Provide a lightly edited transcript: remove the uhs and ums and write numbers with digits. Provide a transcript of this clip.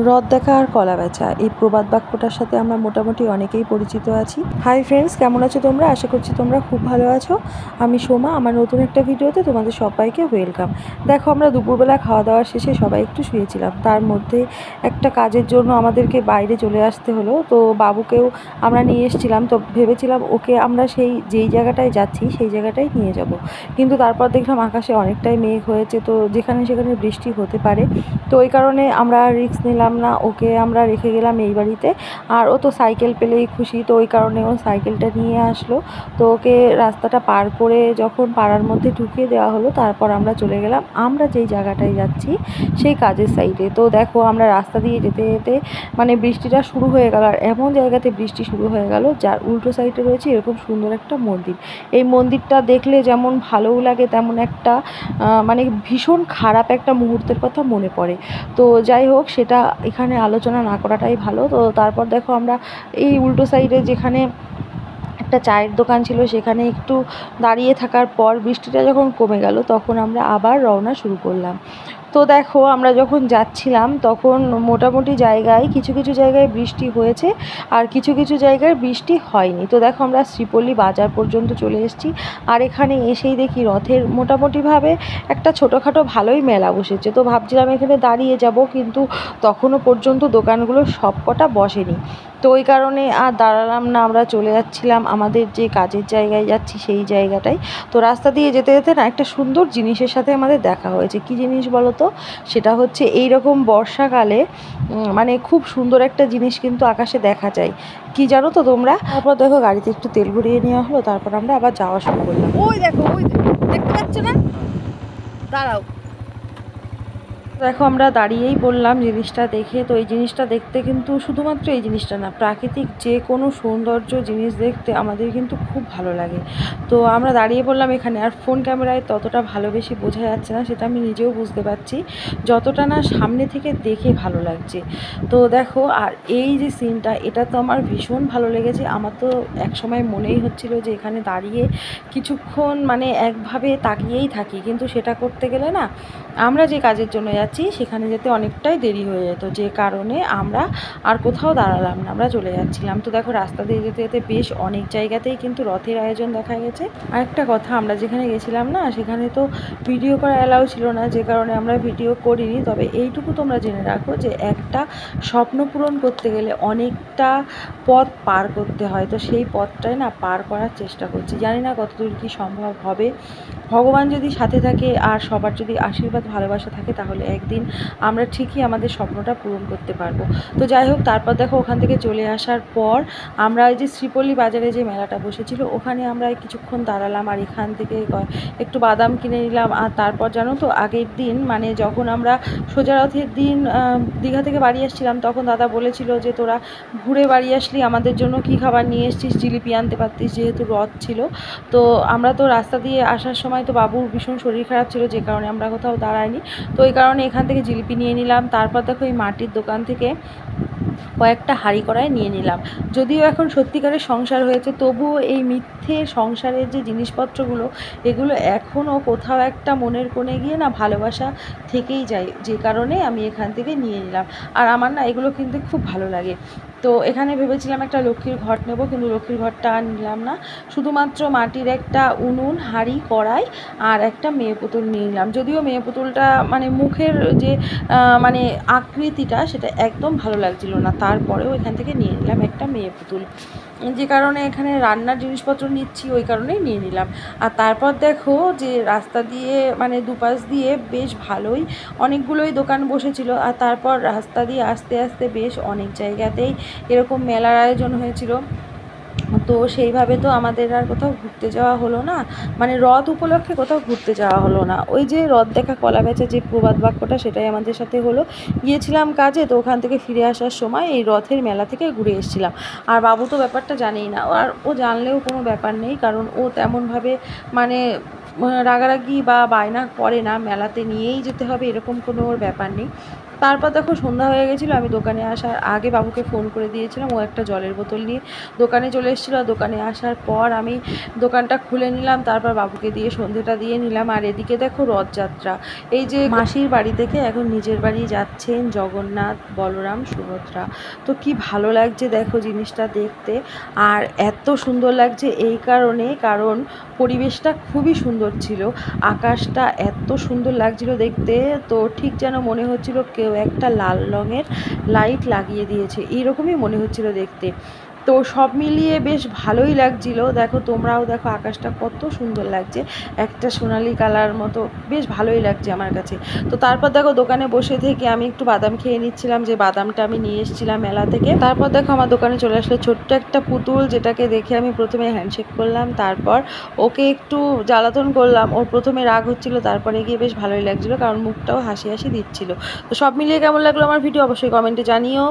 রথ দেখা আর কলা বেচা এই প্রবাদ বাক্যটার সাথে আমরা মোটামুটি অনেকেই পরিচিত আছি। হাই ফ্রেন্ডস, কেমন আছো তোমরা? আশা করছি তোমরা খুব ভালো আছো। আমি সোমা, আমার নতুন একটা ভিডিওতে তোমাদের সবাইকে ওয়েলকাম। দেখো, আমরা দুপুরবেলা খাওয়া দাওয়ার শেষে সবাই একটু শুয়েছিলাম, তার মধ্যে একটা কাজের জন্য আমাদেরকে বাইরে চলে আসতে হলো। তো বাবুকেও আমরা নিয়ে এসেছিলাম, তো ভেবেছিলাম ওকে আমরা যেই জায়গাটায় যাচ্ছি সেই জায়গাটায় নিয়ে যাব, কিন্তু তারপর দেখলাম আকাশে অনেকটাই মেঘ হয়েছে, তো যেখানে সেখানে বৃষ্টি হতে পারে। তো ওই কারণে আমরা রিস্ক নিলাম না, ওকে আমরা রেখে গেলাম এই বাড়িতে। আর ও তো সাইকেল পেলেই খুশি, তো ওই কারণে ও সাইকেলটা নিয়ে আসলো। তো ওকে রাস্তাটা পার করে যখন পাড়ার মধ্যে ঢুকিয়ে দেওয়া হলো, তারপর আমরা চলে গেলাম আমরা যেই জায়গাটায় যাচ্ছি সেই কাজের সাইডে। তো দেখো, আমরা রাস্তা দিয়ে যেতে যেতে মানে বৃষ্টিটা শুরু হয়ে গেল, আর এমন জায়গাতে বৃষ্টি শুরু হয়ে গেল যার উল্টো সাইডে রয়েছে এরকম সুন্দর একটা মন্দির। এই মন্দিরটা দেখলে যেমন ভালোও লাগে, তেমন একটা মানে ভীষণ খারাপ একটা মুহূর্তের কথা মনে পড়ে। তো যাই হোক, সেটা এখানে আলোচনা না করাটাই ভালো। তো তারপর দেখো, আমরা এই উল্টো সাইডে যেখানে একটা চায়ের দোকান ছিল সেখানে একটু দাঁড়িয়ে থাকার পর বৃষ্টিটা যখন কমে গেল, তখন আমরা আবার রওনা শুরু করলাম। তো দেখো, আমরা যখন যাচ্ছিলাম তখন মোটামুটি জায়গায় কিছু কিছু জায়গায় বৃষ্টি হয়েছে আর কিছু কিছু জায়গায় বৃষ্টি হয়নি। তো দেখো, আমরা শ্রীপল্লী বাজার পর্যন্ত চলে এসেছি, আর এখানে এসেই দেখি রথের মোটামুটিভাবে একটা ছোটোখাটো ভালোই মেলা বসেছে। তো ভাবছিলাম এখানে দাঁড়িয়ে যাব, কিন্তু তখনও পর্যন্ত দোকানগুলো সব কটা বসেনি। তো ওই কারণে আর দাঁড়ালাম না, আমরা চলে যাচ্ছিলাম আমাদের যে কাজের জায়গায় যাচ্ছি সেই জায়গাটায়। তো রাস্তা দিয়ে যেতে যেতে না একটা সুন্দর জিনিসের সাথে আমাদের দেখা হয়েছে। কী জিনিস বলো তো? সেটা হচ্ছে এই রকম বর্ষাকালে মানে খুব সুন্দর একটা জিনিস কিন্তু আকাশে দেখা যায়। কি জানো তো তোমরা? তারপর দেখো, গাড়িতে একটু তেল ভরিয়ে নেওয়া হলো, তারপর আমরা আবার যাওয়া শুরু করলাম। ওই দেখো, ওই দেখতে পাচ্ছ না? দাঁড়াও। দেখো, আমরা দাঁড়িয়েই বললাম জিনিসটা দেখে। তো এই জিনিসটা দেখতে কিন্তু শুধুমাত্র এই জিনিসটা না, প্রাকৃতিক যে কোনো সৌন্দর্য জিনিস দেখতে আমাদের কিন্তু খুব ভালো লাগে। তো আমরা দাঁড়িয়ে বললাম এখানে, আর ফোন ক্যামেরায় ততটা ভালোবেসে বোঝা যাচ্ছে না, সেটা আমি নিজেও বুঝতে পারছি, যতটা না সামনে থেকে দেখে ভালো লাগছে। তো দেখো, আর এই যে সিনটা, এটা তো আমার ভীষণ ভালো লেগেছে। আমার তো একসময় মনেই হচ্ছিল যে এখানে দাঁড়িয়ে কিছুক্ষণ মানে একভাবে তাকিয়েই থাকি, কিন্তু সেটা করতে গেলে না আমরা যে কাজের জন্য যাচ্ছি সেখানে যেতে অনেকটাই দেরি হয়ে যেত, যে কারণে আমরা আর কোথাও দাঁড়ালাম না, আমরা চলে যাচ্ছিলাম। তো দেখো, রাস্তা দিয়ে যেতে যেতে বেশ অনেক জায়গাতেই কিন্তু রথের আয়োজন দেখা গেছে। আরেকটা কথা, আমরা যেখানে গেছিলাম না সেখানে তো ভিডিও করা অ্যালাউ ছিল না, যে কারণে আমরা ভিডিও করিনি। তবে এইটুকু তোমরা জেনে রাখো যে একটা স্বপ্ন পূরণ করতে গেলে অনেকটা পথ পার করতে হয়। তো সেই পথটাই না পার করার চেষ্টা করছি, জানি না কতদূর কী সম্ভব হবে। ভগবান যদি সাথে থাকে আর সবার যদি আশীর্বাদ ভালোবাসা থাকে, তাহলে একদিন আমরা ঠিকই আমাদের স্বপ্নটা পূরণ করতে পারবো। তো যাই হোক, তারপর দেখো, ওখান থেকে চলে আসার পর আমরা এই যে শ্রীপল্লী বাজারে যে মেলাটা বসেছিল ওখানে আমরা কিছুক্ষণ দাঁড়ালাম, আর এখান থেকে একটু বাদাম কিনে নিলাম। আর তারপর জানো তো, আগের দিন মানে যখন আমরা সোজা রথের দিন দীঘা থেকে বাড়ি আসছিলাম, তখন দাদা বলেছিল যে তোরা ঘুরে বাড়ি আসলি, আমাদের জন্য কী খাবার নিয়ে এসছিস, জিলিপি আনতে পারতিস, যেহেতু রথ ছিল। তো আমরা তো রাস্তা দিয়ে আসার সময় তো বাবুর ভীষণ শরীর খারাপ ছিল, যে কারণে আমরা কোথাও দাঁড়াইনি। তো ওই কারণে এখান থেকে জিলিপি নিয়ে নিলাম। তারপর দেখো, এই মাটির দোকান থেকে কয়েকটা হাঁড়ি কড়াই নিয়ে নিলাম। যদিও এখন সত্যিকারের সংসার হয়েছে, তবুও এই মিথ্যে সংসারের যে জিনিসপত্রগুলো, এগুলো এখনও কোথাও একটা মনের কোণে গিয়ে না ভালোবাসা থেকেই যায়, যে কারণে আমি এখান থেকে নিয়ে নিলাম। আর আমার না এগুলো কিনতে খুব ভালো লাগে। তো এখানে ভেবেছিলাম একটা লক্ষ্মীর ঘট নেব, কিন্তু লক্ষ্মীর ঘটটা আর নিলাম না। শুধুমাত্র মাটির একটা উনুন, হাঁড়ি, কড়াই আর একটা মেয়ে পুতুল নিয়ে নিলাম। যদিও মেয়ে পুতুলটা মানে মুখের যে মানে আকৃতিটা, সেটা একদম ভালো লাগছিল না, তারপরেও এখান থেকে নিয়ে নিলাম একটা মেয়ে পুতুল। যে কারণে এখানে রান্নার জিনিসপত্র নিচ্ছি, ওই কারণেই নিয়ে নিলাম। আর তারপর দেখো, যে রাস্তা দিয়ে মানে দুপাশ দিয়ে বেশ ভালোই অনেকগুলোই দোকান বসেছিল। আর তারপর রাস্তা দিয়ে আস্তে আস্তে বেশ অনেক জায়গাতেই এরকম মেলার আয়োজন হয়েছিল। তো সেইভাবে তো আমাদের আর কোথাও ঘুরতে যাওয়া হলো না, মানে রথ উপলক্ষে কোথাও ঘুরতে যাওয়া হলো না। ওই যে রথ দেখা কলা বেচা যে প্রবাদ বাক্যটা, সেটাই আমাদের সাথে হলো। গিয়েছিলাম কাজে, তো ওখান থেকে ফিরে আসার সময় এই রথের মেলা থেকে ঘুরে এসেছিলাম। আর বাবু তো ব্যাপারটা জানেই না, আর ও জানলেও কোনো ব্যাপার নেই, কারণ ও তেমনভাবে মানে রাগারাগি বা বায়না করে না, মেলাতে নিয়েই যেতে হবে এরকম কোনো ওর ব্যাপার নেই। তারপর দেখো সন্ধ্যা হয়ে গেছিলো, আমি দোকানে আসার আগে বাবুকে ফোন করে দিয়েছিলাম, ও একটা জলের বোতল নিয়ে দোকানে চলে এসেছিলো। দোকানে আসার পর আমি দোকানটা খুলে নিলাম, তারপর বাবুকে দিয়ে সন্ধেটা দিয়ে নিলাম। আর এদিকে দেখো রথযাত্রা, এই যে মাসির বাড়ি থেকে এখন নিজের বাড়ি যাচ্ছেন জগন্নাথ, বলরাম, সুভদ্রা। তো কি ভালো লাগছে দেখো জিনিসটা দেখতে, আর এত সুন্দর লাগছে এই কারণ পরিবেশটা খুবই সুন্দর ছিল, আকাশটা এত সুন্দর লাগছিল দেখতে। তো ঠিক যেন মনে হচ্ছিল কেউ একটা লাল রঙের লাইট লাগিয়ে দিয়েছে, এইরকমই মনে হচ্ছিল দেখতে। তো সব মিলিয়ে বেশ ভালোই লাগছিল। দেখো তোমরাও দেখো আকাশটা কত সুন্দর লাগছে, একটা সোনালি কালার মতো, বেশ ভালোই লাগছে আমার কাছে। তো তারপর দেখো দোকানে বসে থেকে আমি একটু বাদাম খেয়ে নিচ্ছিলাম, যে বাদামটা আমি নিয়ে এসেছিলাম মেলা থেকে। তারপর দেখো আমার দোকানে চলে আসলো ছোট্ট একটা পুতুল, যেটাকে দেখে আমি প্রথমে হ্যান্ডশেক করলাম, তারপর ওকে একটু জ্বালাতন করলাম। ওর প্রথমে রাগ হচ্ছিল, তারপরে গিয়ে বেশ ভালোই লাগছিলো, কারণ মুখটাও হাসি হাসি দিচ্ছিল। তো সব মিলিয়ে কেমন লাগলো আমার ভিডিও অবশ্যই কমেন্টে জানিও।